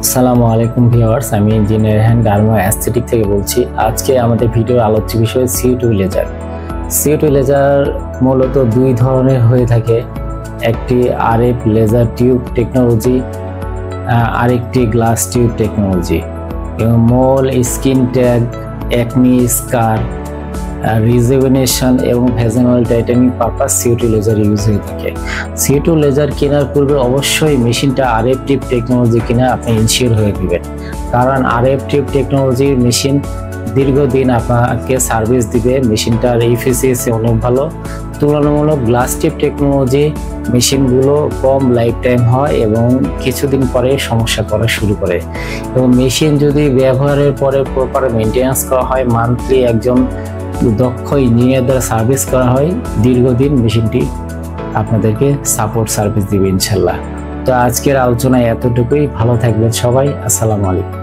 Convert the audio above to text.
আসসালামু আলাইকুম ভিউয়ার্স, আমি ইঞ্জিনিয়ার হ্যান্ড ডার্মা অ্যাস্থেটিক থেকে বলছি। আজকে আমাদের ভিডিওর আলোচ্য বিষয় CO2 লেজার। CO2 লেজার মূলত দুই ধরনের হয়ে থাকে, একটি RF লেজার টিউব টেকনোলজি, আরেকটি গ্লাস টিউব টেকনোলজি। এবং mole, skin tag, acne scar, rejuvenation এবং vaginal tightening purpose CO2 laser use হয়ে থাকে। CO2 লেজার কেনার পূর্বে অবশ্যই মেশিনটা RF টিউব টেকনোলজি কিনা আপনি ইনশিওর হয়ে দিবেন, কারণ RF টিউব টেকনোলজির মেশিন দীর্ঘদিন আপনাকে সার্ভিস দিবে। মেশিনটার এফিসিয়েন্সি অনেক ভালো। তুলনামূলক গ্লাস টিউব টেকনোলজি মেশিনগুলো কম লাইফ টাইম হয় এবং কিছুদিন পরে সমস্যা করা শুরু করে। এবং মেশিন যদি ব্যবহারের পরে প্রপার মেনটেন্যান্স করা হয়, মান্থলি একজন দক্ষ ইঞ্জিনিয়ার দ্বারা সার্ভিস করা হয়, দীর্ঘদিন মেশিনটি আপনাদেরকে সাপোর্ট সার্ভিস দিবে ইনশাল্লাহ। তো আজকের আলোচনায় এতটুকুই। ভালো থাকবেন সবাই। আসসালামু আলাইকুম।